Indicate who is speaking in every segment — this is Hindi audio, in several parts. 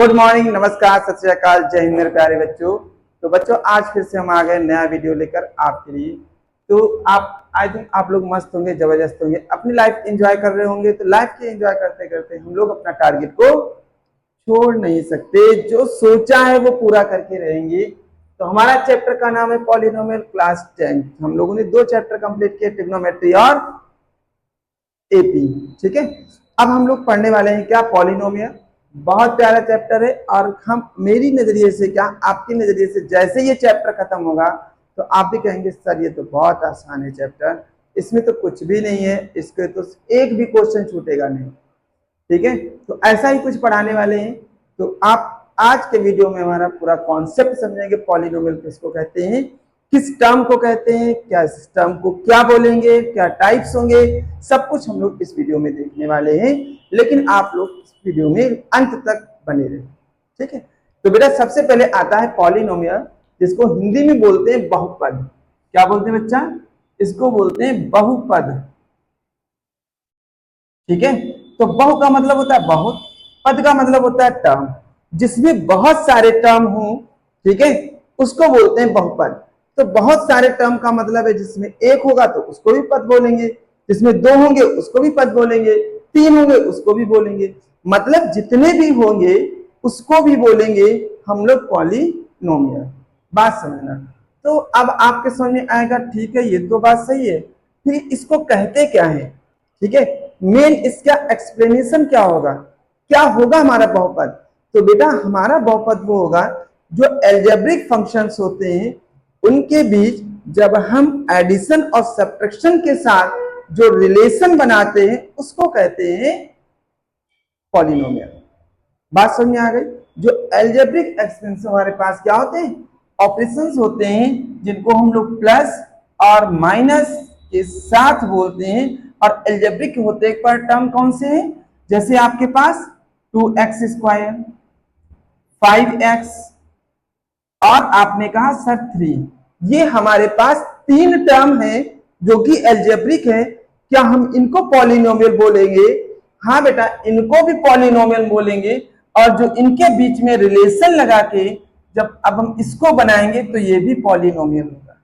Speaker 1: गुड मॉर्निंग, नमस्कार, सत श्री अकाल, जय हिंद मेरे प्यारे बच्चों। तो बच्चों आज फिर से हम आ गए नया वीडियो लेकर आपके लिए। तो आप आई थिंक आप लोग मस्त होंगे, जबरदस्त होंगे, अपनी लाइफ एंजॉय कर रहे होंगे। तो लाइफ के एंजॉय करते करते हम लोग अपना टारगेट को छोड़ नहीं सकते, जो सोचा है वो पूरा करके रहेंगे। तो हमारा चैप्टर का नाम है पॉलिनोमियल क्लास 10। हम लोगों ने 2 चैप्टर कंप्लीट किए, ट्रिग्नोमेट्री और एपी। ठीक है, अब हम लोग पढ़ने वाले हैं क्या, पॉलिनोमियल। बहुत प्यारा चैप्टर है और हम मेरी नजरिए से क्या, आपके नजरिए से जैसे ये चैप्टर खत्म होगा तो आप भी कहेंगे सर ये तो बहुत आसान है चैप्टर, इसमें तो कुछ भी नहीं है, इसके तो एक भी क्वेश्चन छूटेगा नहीं। ठीक है, तो ऐसा ही कुछ पढ़ाने वाले हैं। तो आप आज के वीडियो में हमारा पूरा कॉन्सेप्ट समझेंगे, पॉलिनोमियल किसको कहते हैं, किस टर्म को कहते हैं, क्या इस टर्म को क्या बोलेंगे, क्या टाइप्स होंगे, सब कुछ हम लोग इस वीडियो में देखने वाले हैं। लेकिन आप लोग इस वीडियो में अंत तक बने रहे। ठीक है, तो बेटा सबसे पहले आता है पॉलिनोमियल, जिसको हिंदी में बोलते हैं बहुपद। क्या बोलते हैं बच्चा, इसको बोलते हैं बहुपद। ठीक है, तो बहु का मतलब होता है बहुत, पद का मतलब होता है टर्म, जिसमें बहुत सारे टर्म हो। ठीक है, उसको बोलते हैं बहुपद। तो बहुत सारे टर्म का मतलब है जिसमें एक होगा तो उसको भी पद बोलेंगे, जिसमें 2 होंगे उसको भी पद बोलेंगे, 3 होंगे उसको भी बोलेंगे, मतलब जितने भी होंगे उसको भी बोलेंगे हम लोग पॉलिनोमियल। बात समझना। तो अब आपके समझ में आएगा, ठीक है ये तो बात सही है, फिर इसको कहते क्या है। ठीक है, मेन इसका एक्सप्लेनेशन क्या होगा, क्या होगा हमारा बहुपद। तो बेटा हमारा बहुपद वो होगा जो एल्जेब्रिक फंक्शंस होते हैं उनके बीच जब हम एडिशन और सब्ट्रैक्शन के साथ जो रिलेशन बनाते हैं उसको कहते हैं पॉलिनोमियल। बात समझ में आ गई। जो एल्जेब्रिक एक्सपेंशन हमारे पास क्या होते हैं, ऑपरेशंस होते हैं जिनको हम लोग प्लस और माइनस के साथ बोलते हैं। और एल्जेब्रिक होते हैं पर टर्म कौन से हैं, जैसे आपके पास 2x², 5x और आपने कहा सर 3, ये हमारे पास 3 टर्म है जो कि एल्जेब्रिक है। क्या हम इनको पॉलिनोमियल बोलेंगे? हाँ बेटा, इनको भी पॉलिनोमियल बोलेंगे। और जो इनके बीच में रिलेशन लगा के जब अब हम इसको बनाएंगे तो ये भी पॉलिनोमियल होगा।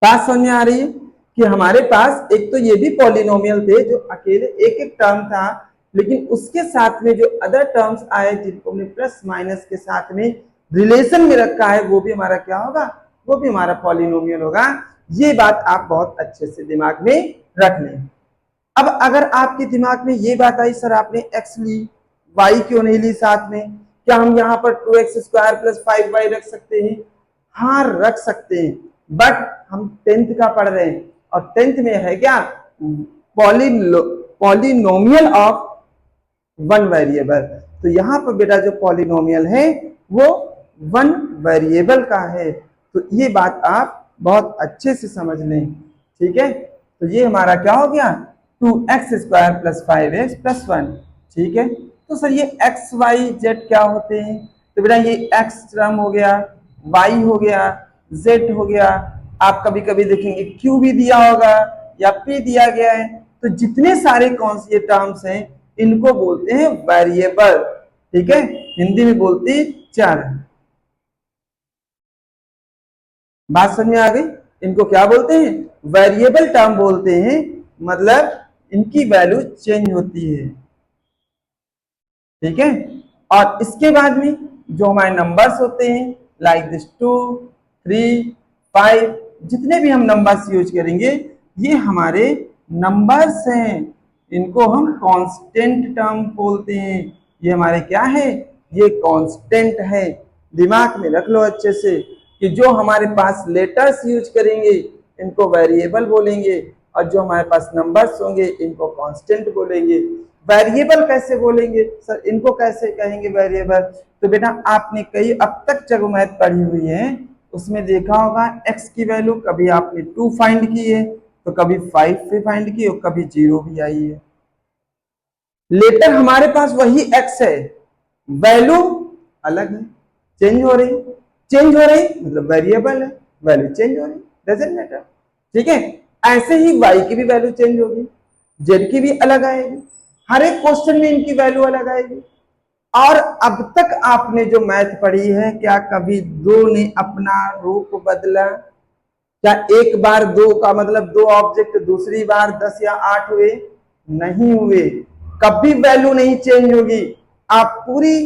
Speaker 1: बात समझ में आ रही है कि हमारे पास एक तो ये भी पॉलिनोमियल थे जो अकेले एक एक टर्म था, लेकिन उसके साथ में जो अदर टर्म्स आए जिनको हमने प्लस माइनस के साथ में रिलेशन में रखा है वो भी हमारा क्या होगा, वो भी हमारा पॉलिनोमियल होगा। ये बात आप बहुत अच्छे से दिमाग में रख लें। अब अगर आपके दिमाग में ये बात आई सर आपने x ली, y क्यों नहीं ली साथ में, क्या हम यहाँ पर 2x² + 5y रख सकते हैं? हाँ रख सकते हैं, बट हम 10th का पढ़ रहे हैं और 10th में है क्या, पॉलिनोमियल ऑफ 1 वेरिएबल। तो यहाँ पर बेटा जो पॉलिनोमियल है वो 1 वेरिएबल का है। तो ये बात आप बहुत अच्छे से समझ लें। ठीक है, तो ये हमारा क्या हो गया, 2x² + 5x + 1। ठीक है, तो सर ये x y z क्या होते हैं, तो बेटा ये x टर्म हो गया, y हो गया, z हो गया, आप कभी कभी देखेंगे q भी दिया होगा या p दिया गया है। तो जितने सारे कौन से टर्म्स हैं इनको बोलते हैं वेरिएबल। ठीक है, हिंदी में बोलते हैं चर। बात समझ में आ गई, इनको क्या बोलते हैं, वेरिएबल टर्म बोलते हैं, मतलब इनकी वैल्यू चेंज होती है। ठीक है, और इसके बाद में जो हमारे नंबर्स होते हैं लाइक दिस 2, 3, 5, जितने भी हम नंबर्स यूज करेंगे ये हमारे नंबर्स हैं, इनको हम कांस्टेंट टर्म बोलते हैं। ये हमारे क्या है, ये कांस्टेंट है। दिमाग में रख लो अच्छे से कि जो हमारे पास लेटर्स यूज करेंगे इनको वेरिएबल बोलेंगे और जो हमारे पास नंबर्स होंगे इनको कांस्टेंट बोलेंगे। वेरिएबल कैसे बोलेंगे सर, इनको कैसे कहेंगे वेरिएबल, तो बेटा आपने कई अब तक जब मैथ पढ़ी हुई है उसमें देखा होगा x की वैल्यू कभी आपने 2 फाइंड की है तो कभी 5 से फाइंड की और कभी 0 भी आई है। लेटर हमारे पास वही x है, वैल्यू अलग है, चेंज हो रही, चेंज हो रही मतलब वेरिएबल है, वैल्यू चेंज हो रही, डजंट मैटर। ठीक है, ऐसे ही y की भी वैल्यू चेंज होगी, z की भी अलग आएगी, हर एक क्वेश्चन में इनकी वैल्यू अलग आएगी। और अब तक आपने जो मैथ पढ़ी है, क्या कभी दो ने अपना रूप बदला? क्या एक बार दो का मतलब दो ऑब्जेक्ट दूसरी बार 10 या 8 हुए? नहीं हुए। कभी वैल्यू नहीं चेंज होगी। आप पूरी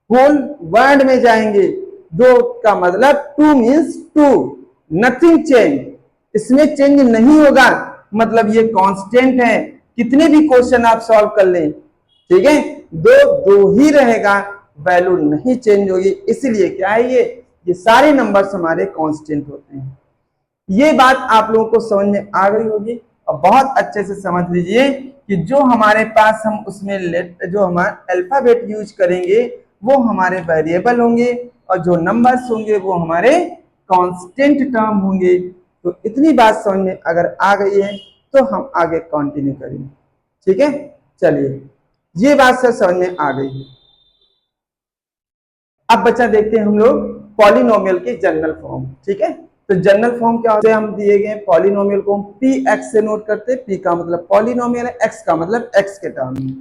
Speaker 1: होल वर्ड में जाएंगे, दो का मतलब two means two, nothing change, इसमें चेंज नहीं होगा, मतलब ये कांस्टेंट है। कितने भी क्वेश्चन आप सॉल्व कर लें, ठीक है, दो दो ही रहेगा, वैल्यू नहीं चेंज होगी। इसलिए क्या है, ये सारे नंबर्स हमारे कांस्टेंट होते हैं। ये बात आप लोगों को समझ में आ गई होगी। और बहुत अच्छे से समझ लीजिए कि जो हमारे पास हम उसमें जो हमारा अल्फाबेट यूज करेंगे वो हमारे वेरिएबल होंगे, और जो नंबर्स होंगे वो हमारे कांस्टेंट टर्म होंगे। तो इतनी बात समझ में अगर आ गई है तो हम आगे कंटिन्यू करेंगे, ठीक है। चलिए, ये बात सर समझ में आ गई है। अब बच्चा देखते हैं हम लोग पॉलिनोमियल की जनरल फॉर्म, ठीक है। तो जनरल फॉर्म क्या होते हैं, हम दिए गए पॉलिनोमियल को हम पी एक्स से नोट करते हैं। पी का मतलब पॉलिनोमियल है, एक्स का मतलब एक्स के टर्म में।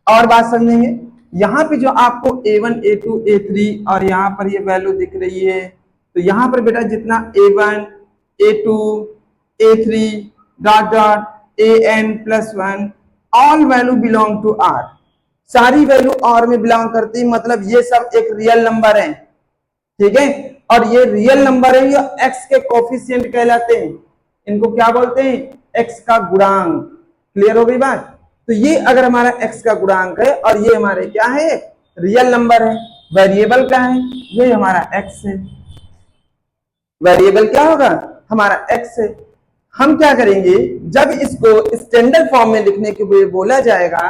Speaker 1: और बात समझेंगे, यहाँ पे जो आपको a1 a2 a3 और यहाँ पर ये वैल्यू दिख रही है, तो यहाँ पर बेटा जितना a1 a2 a3 dot dot an+1 all value belong to r, सारी वैल्यू और में बिलोंग करती है, मतलब ये सब एक रियल नंबर है, ठीक है। और ये रियल नंबर है, ये एक्स के कोफिशिएंट कहलाते हैं। इनको क्या बोलते हैं, एक्स का गुणांक। क्लियर हो गई बात। तो ये अगर हमारा एक्स का गुणांक है और ये हमारे क्या है, रियल नंबर है। वेरिएबल क्या है, ये हमारा एक्स है। वेरिएबल क्या होगा, हमारा एक्स है। हम क्या करेंगे, जब इसको स्टैंडर्ड फॉर्म में लिखने के लिए बोला जाएगा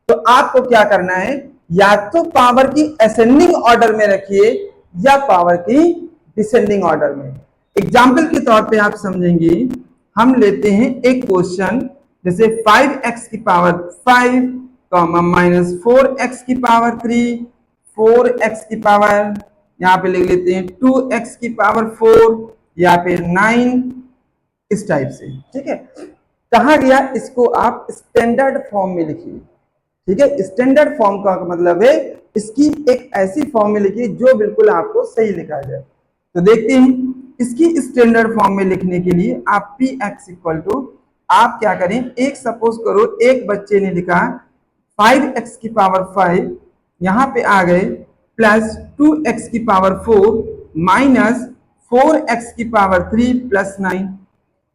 Speaker 1: तो आपको क्या करना है, या तो पावर की असेंडिंग ऑर्डर में रखिए या पावर की डिसेंडिंग ऑर्डर में। एग्जाम्पल के तौर पे आप समझेंगे, हम लेते हैं एक क्वेश्चन, जैसे 5x की पावर 5 माइनस 4x की पावर 3, 4x की पावर यहाँ पे लिख लेते हैं 2x की पावर 4 या फिर 9, इस टाइप से, ठीक है। कहा गया इसको आप स्टैंडर्ड फॉर्म में लिखिए, ठीक है। स्टैंडर्ड फॉर्म का मतलब है इसकी एक ऐसी फॉर्म में लिखिए जो बिल्कुल आपको सही लिखा जाए। तो देखते हैं, इसकी स्टैंडर्ड फॉर्म में लिखने के लिए आप पी एक्स इक्वल टू, आप क्या करें, एक सपोज करो एक बच्चे ने लिखा 5x की पावर 5, यहां पे आ गए प्लस 2x की पावर 4 माइनस 4x की पावर 3 प्लस 9।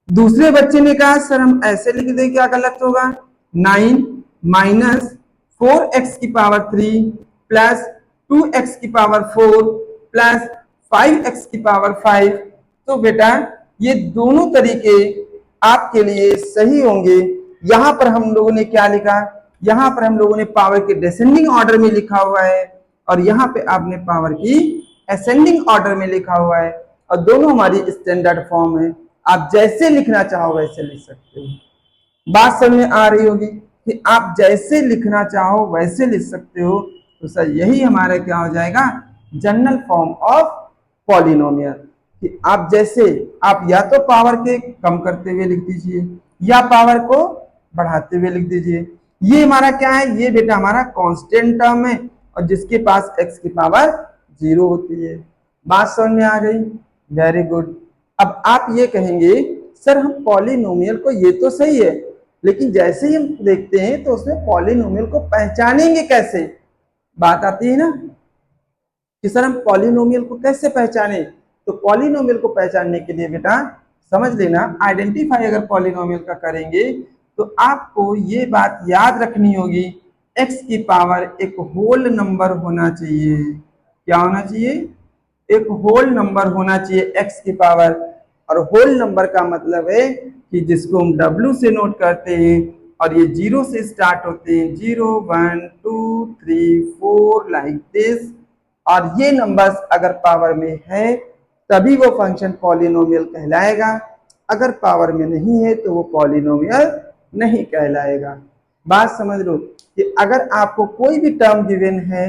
Speaker 1: दूसरे बच्चे ने कहा सर हम ऐसे लिख दे, क्या गलत होगा, 9 माइनस 4x की पावर 3 प्लस 2x की पावर 4 प्लस 5x की पावर 5। तो बेटा ये दोनों तरीके आपके लिए सही होंगे। यहां पर हम लोगों ने क्या लिखा, यहां पर हम लोगों ने पावर के डिसेंडिंग ऑर्डर में लिखा हुआ है, और यहाँ पे आपने पावर की असेंडिंग ऑर्डर में लिखा हुआ है, और दोनों हमारी स्टैंडर्ड फॉर्म है। आप जैसे लिखना चाहो वैसे लिख सकते हो। बात समझ में आ रही होगी कि आप जैसे लिखना चाहो वैसे लिख सकते हो। तो सर यही हमारा क्या हो जाएगा, जनरल फॉर्म ऑफ पॉलिनोमियल, कि आप जैसे, आप या तो पावर के कम करते हुए लिख दीजिए या पावर को बढ़ाते हुए लिख दीजिए। ये हमारा क्या है, ये बेटा हमारा कांस्टेंट टर्म है, और जिसके पास x की पावर 0 होती है। बात समझ में आ गई, वेरी गुड। अब आप ये कहेंगे सर हम पॉलिनोमियल को, ये तो सही है, लेकिन जैसे ही हम देखते हैं तो उसमें पॉलिनोमियल को पहचानेंगे कैसे। बात आती है ना कि सर हम पॉलिनोमियल को कैसे पहचाने। तो पॉलिनोमियल को पहचानने के लिए बेटा समझ लेना, आइडेंटिफाई अगर पॉलिनोमियल का करेंगे तो आपको ये बात याद रखनी होगी, x की पावर एक होल नंबर होना चाहिए। क्या होना चाहिए, एक होल नंबर होना चाहिए x की पावर। और होल नंबर का मतलब है कि जिसको हम w से नोट करते हैं, और ये 0 से स्टार्ट होते हैं, 0 1 2 3 4 लाइक दिस। और ये नंबर्स अगर पावर में है तभी वो फंक्शन पॉलिनोमियल कहलाएगा, अगर पावर में नहीं है तो वो पॉलिनोमियल नहीं कहलाएगा। बात समझ लो कि अगर आपको कोई भी टर्म गिवन है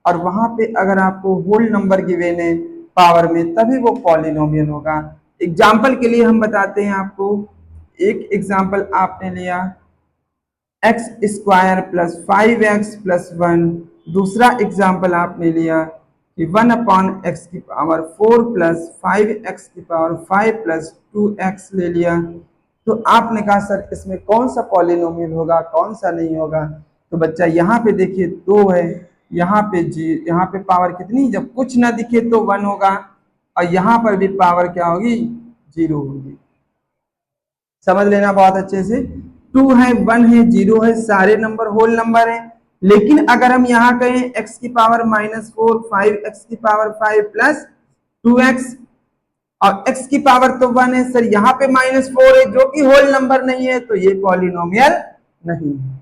Speaker 1: और वहां पे अगर आपको होल नंबर गिवन है पावर में, तभी वो पॉलिनोमियल होगा। एग्जाम्पल के लिए हम बताते हैं आपको, एक एग्जाम्पल आपने लिया x² + 5x + 1, दूसरा एग्जाम्पल आपने लिया कि 1/x⁴ plus 5x⁵ plus 2x ले लिया। तो आपने कहा सर इसमें कौन सा पॉलिनोमियल होगा, कौन सा नहीं होगा। तो बच्चा यहाँ पे देखिए 2 है, यहाँ पे पावर कितनी, जब कुछ ना दिखे तो 1 होगा, और यहाँ पर भी पावर क्या होगी, 0 होगी। समझ लेना बहुत अच्छे से। 2 है, 1 है, 0 है, सारे नंबर होल नंबर है। लेकिन अगर हम यहाँ कहें x⁻⁻⁴ 5x⁵ प्लस 2x, और x की पावर तो 1 है सर, यहाँ पे -4 है जो कि होल नंबर नहीं है, तो ये पॉलिनोमियल नहीं है।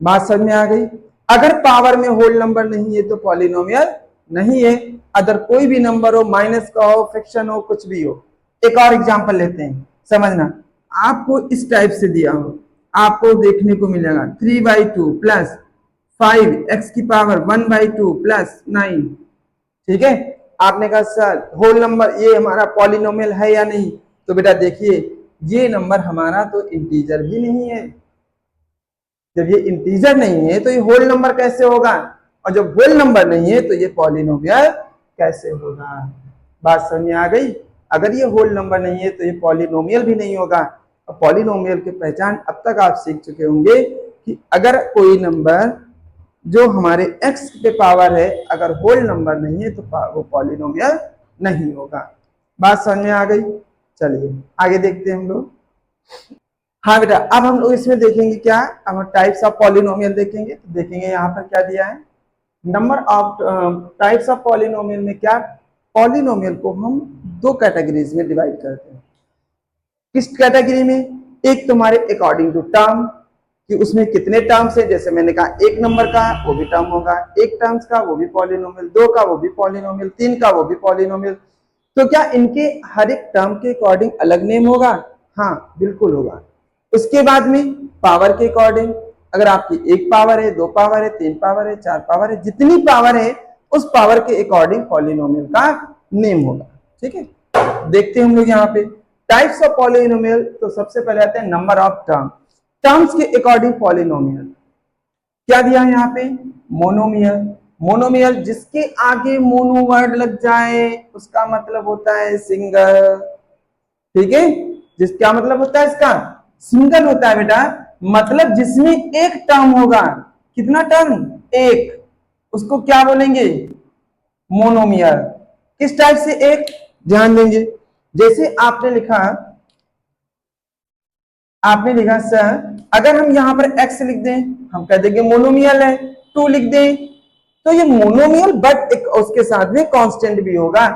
Speaker 1: बात समझ में आ गई। अगर पावर में होल नंबर नहीं है तो पॉलिनोमियल नहीं है। अदर कोई भी नंबर हो, माइनस का हो, फ्रैक्शन हो, कुछ भी हो। एक और एग्जांपल लेते हैं, समझना। आपको इस टाइप से दिया हो, आपको देखने को मिलेगा 3/2 प्लस 5x⁻1/2 प्लस 9। ठीक है, आपने कहा सर होल नंबर ये हमारा पॉलिनोमियल है या नहीं। तो बेटा देखिए ये नंबर हमारा तो इंटीजर भी नहीं है। जब ये इंटीजर नहीं है तो ये होल नंबर कैसे होगा, और जब होल नंबर नहीं है तो ये पॉलिनोमियल कैसे होगा। बात समझ में आ गई। अगर ये होल नंबर नहीं है तो ये पॉलिनोमियल भी नहीं होगा। और पॉलिनोमियल की पहचान अब तक आप सीख चुके होंगे कि अगर कोई नंबर जो हमारे x पे पावर है अगर होल नंबर नहीं है तो वो पॉलिनोमियल नहीं होगा। बात समझ में आ गई। चलिए आगे देखते हैं हम लोग। हाँ बेटा, अब हम लोग इसमें देखेंगे क्या, हम टाइप्स ऑफ पॉलिनोमियल देखेंगे। तो देखेंगे यहाँ पर क्या दिया है, number of types of polynomial में क्या, पॉलिनोमियल को हम 2 कैटेगरीज में डिवाइड करते हैं। किस कैटेगरी में, एक तुम्हारे अकॉर्डिंग टू टर्म कि उसमें कितने टर्म्स है, जैसे मैंने कहा 1 नंबर का वो भी टर्म होगा, 1 टर्म्स का वो भी पॉलिनोमियल, 2 का वो भी पॉलिनोमियल, 3 का वो भी पॉलिनोमियल। तो क्या इनके हर एक टर्म के अकॉर्डिंग अलग नेम होगा, हाँ बिल्कुल होगा। उसके बाद में पावर के अकॉर्डिंग, अगर आपकी 1 पावर है, 2 पावर है, 3 पावर है, 4 पावर है, जितनी पावर है उस पावर के अकॉर्डिंग पॉलिनोमियल का नेम होगा। ठीक है, देखते हैं हम लोग यहाँ पे टाइप्स ऑफ पॉलिनोमियल। तो सबसे पहले आते हैं नंबर ऑफ टर्म, टर्म्स के अकॉर्डिंग पॉलिनोमियल। क्या दिया है यहाँ पे, मोनोमियल। मोनोमियल जिसके आगे मोनो वर्ड लग जाए उसका मतलब होता है सिंगल। ठीक है, जिसका मतलब होता है इसका सिंगल होता है बेटा, मतलब जिसमें एक टर्म होगा। कितना टर्म, एक, उसको क्या बोलेंगे, मोनोमियल। किस टाइप से एक, ध्यान देंगे। जैसे आपने लिखा सर अगर हम यहां पर x लिख दें हम कह देंगे मोनोमियल है, 2 लिख दें तो ये मोनोमियल बट एक उसके साथ में कांस्टेंट भी होगा।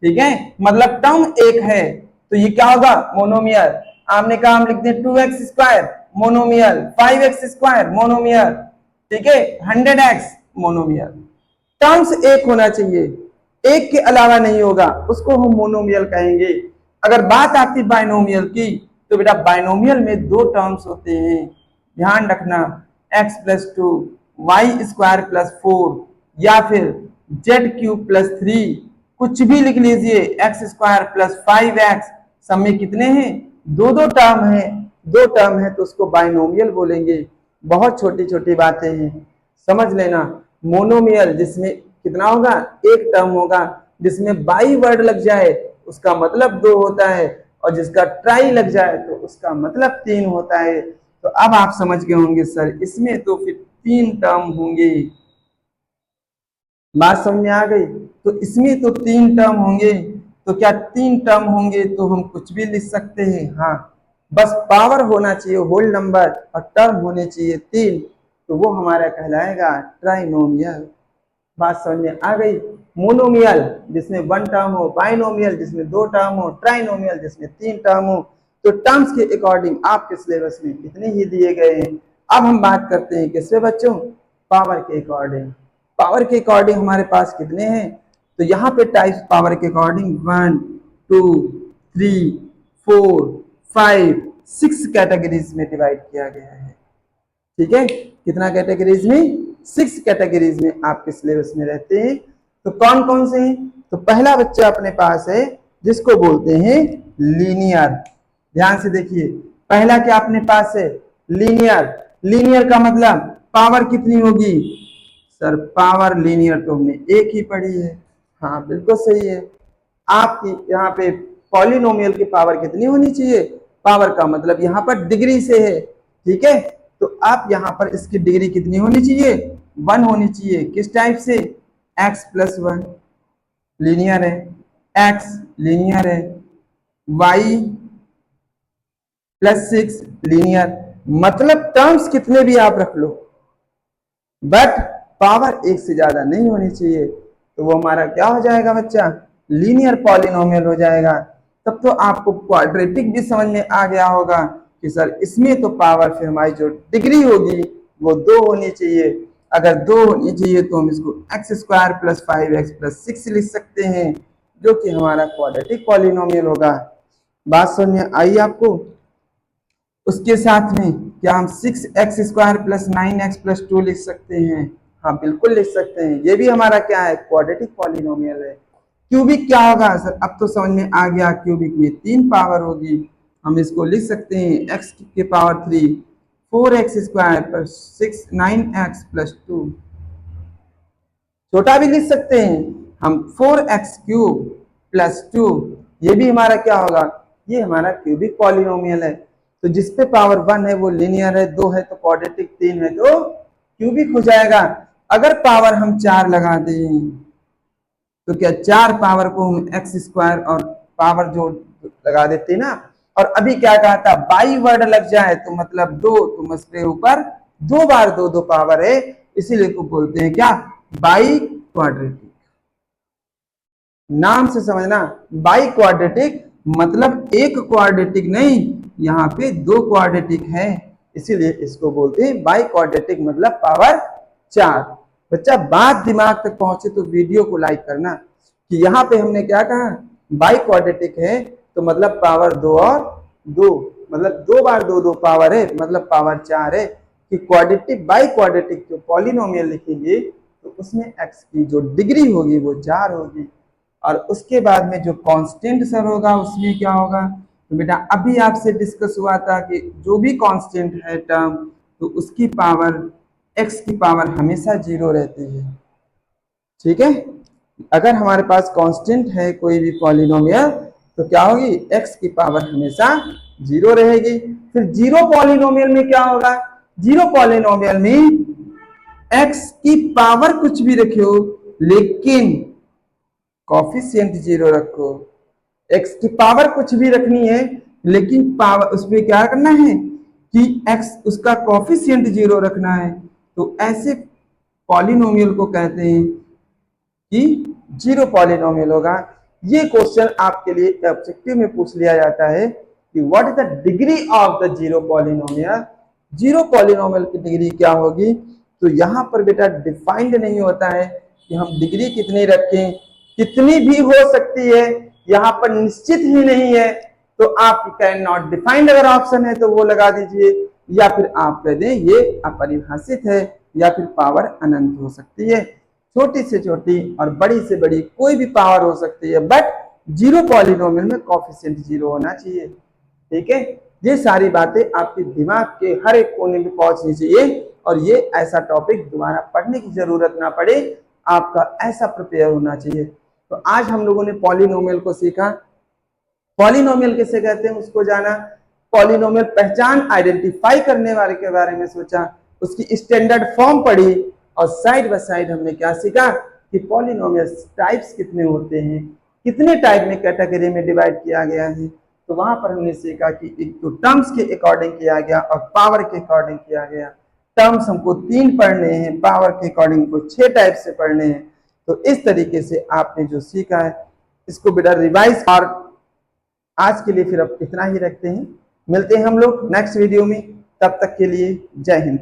Speaker 1: ठीक है, मतलब टर्म एक है तो ये क्या होगा, मोनोमियल। आपने कहा हम लिख दें 2x² मोनोमियल, 5x² मोनोमियल, ठीक है, 100x मोनोमियल। टर्म्स एक होना चाहिए, एक के अलावा नहीं होगा, उसको हम मोनोमियल कहेंगे। अगर बात आती बाइनोमियल की तो बेटा बाइनोमियल में 2 टर्म्स होते हैं, ध्यान रखना, x+2 y² +4 या फिर z³ +3, कुछ भी लिख लीजिए, x² +5x, सब में कितने हैं, 2 टर्म है, 2 टर्म है तो उसको बाइनोमियल बोलेंगे। बहुत छोटी छोटी बातें हैं, समझ लेना। मोनोमियल जिसमें कितना होगा, एक टर्म होगा, जिसमें बाई वर्ड लग जाए उसका मतलब 2 होता है, और जिसका ट्राई लग जाए तो उसका मतलब 3 होता है। तो अब आप समझ गए होंगे सर इसमें तो फिर 3 टर्म होंगे। बात समझ में आ गई। तो इसमें तो 3 टर्म होंगे, तो क्या 3 टर्म होंगे तो हम कुछ भी लिख सकते हैं, हाँ, बस पावर होना चाहिए होल नंबर और टर्म होने चाहिए 3, तो वो हमारा कहलाएगा ट्राइनोमियल। बात समझ में आ गई। मोनोमियल जिसमें 1 टर्म हो, बाइनोमियल जिसमें 2 टर्म हो, ट्राइनोमियल जिसमें 3 टर्म हो। तो टर्म्स के अकॉर्डिंग आपके सिलेबस में इतने ही दिए गए हैं। अब हम बात करते हैं किससे बच्चों, पावर के अकॉर्डिंग। पावर के अकॉर्डिंग हमारे पास कितने हैं, तो यहाँ पे टाइप्स पावर के अकॉर्डिंग 1 2 3 4 5 6 कैटेगरीज में डिवाइड किया गया है। ठीक है, कितना कैटेगरीज में, 6 कैटेगरीज में आपके सिलेबस में रहते हैं। तो कौन कौन से हैं, तो पहला बच्चा अपने पास है जिसको बोलते हैं लीनियर। ध्यान से देखिए, पहला क्या अपने पास है, लीनियर। लीनियर का मतलब पावर कितनी होगी, सर पावर लीनियर तो हमने एक ही पढ़ी है। हाँ बिल्कुल सही है। आपकी यहाँ पे पॉलिनोमियल की पावर कितनी होनी चाहिए? पावर का मतलब यहाँ पर डिग्री से है, ठीक है। तो आप यहाँ पर इसकी डिग्री कितनी होनी चाहिए? 1 होनी चाहिए। किस टाइप से? x+1 लीनियर है, x लीनियर है, y+6 लीनियर। मतलब टर्म्स कितने भी आप रख लो, बट पावर एक से ज्यादा नहीं होनी चाहिए। तो वो हमारा क्या हो जाएगा बच्चा? लीनियर पॉलिनोमियल हो जाएगा। तब तो आपको क्वाड्रेटिक भी समझ में आ गया होगा कि सर इसमें तो पावर फिर हमारी जो डिग्री होगी वो 2 होनी चाहिए। अगर 2 होनी चाहिए तो हम इसको x² + 5x + 6 लिख सकते हैं, जो कि हमारा क्वाड्रेटिक पॉलिनोमियल होगा। बात समझ में आई आपको? उसके साथ में क्या हम 6x² + 9x + 2 लिख सकते हैं? हाँ बिल्कुल लिख सकते हैं। ये भी हमारा क्या है? क्वाड्रेटिक पॉलिनोमियल है। क्यूबिक क्या होगा सर? अब तो समझ में आ गया, क्यूबिक में 3 पावर होगी। हम इसको लिख सकते हैं x की पावर 3, 4x² + 6 9x + 2। छोटा भी लिख सकते हैं हम 4x³ + 2। ये भी हमारा क्या होगा? ये हमारा क्यूबिक पॉलिनोमियल है। तो जिस पे पावर 1 है वो लीनियर है, 2 है तो क्वाड्रेटिक, 3 है तो क्यूबिक हो जाएगा। अगर पावर हम 4 लगा दें तो क्या 4 पावर को हम x² और पावर जो लगा देते ना, और अभी क्या कहा था? बाई वर्ड लग जाए तो मतलब 2, तो उसके ऊपर 2 बार 2 पावर है, इसीलिए को बोलते हैं क्या? By quadratic. नाम से समझना, बाई क्वाड्रेटिक मतलब एक क्वाड्रेटिक नहीं, यहाँ पे 2 क्वाड्रेटिक है, इसीलिए इसको बोलते हैं बाई क्वाड्रेटिक, मतलब पावर 4। बच्चा बात दिमाग तक पहुंचे तो वीडियो को लाइक करना कि यहाँ पे हमने क्या कहा? बाई क्वाड्रेटिक है तो मतलब पावर 2 और 2, मतलब 2 बार 2 पावर है, मतलब पावर 4 है। कि क्वाड्रेटिक बाई क्वाड्रेटिक जो पॉलिनोमियल लिखेंगे तो उसमें x की जो डिग्री होगी वो 4 होगी, और उसके बाद में जो कांस्टेंट सर होगा उसमें क्या होगा? तो बेटा अभी आपसे डिस्कस हुआ था कि जो भी कांस्टेंट है टर्म, तो उसकी पावर x की पावर हमेशा 0 रहती है, ठीक है। अगर हमारे पास कांस्टेंट है कोई भी पॉलिनोमियल तो क्या होगी? x की पावर हमेशा 0 रहेगी। फिर जीरो पॉलिनोमियल में क्या होगा? जीरो पॉलिनोमियल में x की पावर कुछ भी रखो लेकिन कॉफिशिएंट 0 रखो। x की पावर कुछ भी रखनी है लेकिन पावर उसमें क्या करना है कि x उसका कॉफिशिएंट 0 रखना है। तो ऐसे पॉलिनोमियल को कहते हैं कि जीरो पॉलिनोमियल होगा। ये क्वेश्चन आपके लिए ऑब्जेक्टिव में पूछ लिया जाता है कि what is the degree of the zero polynomial. Zero polynomial की डिग्री क्या होगी? तो यहाँ पर बेटा डिफाइंड नहीं होता है कि हम डिग्री कितनी रखें, कितनी भी हो सकती है, यहाँ पर निश्चित ही नहीं है। तो आप कैन नॉट डिफाइंड अगर ऑप्शन है तो वो लगा दीजिए, या फिर आप कह दें ये अपरिभाषित है, या फिर पावर अनंत हो सकती है। छोटी से छोटी और बड़ी से बड़ी कोई भी पावर हो सकती है, बट जीरो पॉलिनोमियल में कॉफिशिएंट 0 होना चाहिए, ठीक है। ये सारी बातें आपके दिमाग के हर एक कोने में पहुंचनी चाहिए, और ये ऐसा टॉपिक दोबारा पढ़ने की जरूरत ना पड़े, आपका ऐसा प्रिपेयर होना चाहिए। तो आज हम लोगों ने पॉलिनोमियल को सीखा। पॉलिनोमियल किसे कहते हैं उसको जाना, पॉलिनोमियल पहचान आइडेंटिफाई करने वाले के बारे में सोचा, उसकी स्टैंडर्ड फॉर्म पढ़ी, और साइड बाय साइड हमने क्या सीखा कि पॉलिनोमियल टाइप्स कितने होते हैं, कितने टाइप में कैटेगरी में डिवाइड किया गया है। तो वहां पर हमने सीखा कि एक तो टर्म्स के अकॉर्डिंग किया गया और पावर के अकॉर्डिंग किया गया। टर्म्स हमको 3 पढ़ने हैं, पावर के अकॉर्डिंग को 6 टाइप से पढ़ने हैं। तो इस तरीके से आपने जो सीखा है इसको बेटा रिवाइज। और आज के लिए फिर अब इतना ही रखते हैं, मिलते हैं हम लोग नेक्स्ट वीडियो में, तब तक के लिए जय हिंद।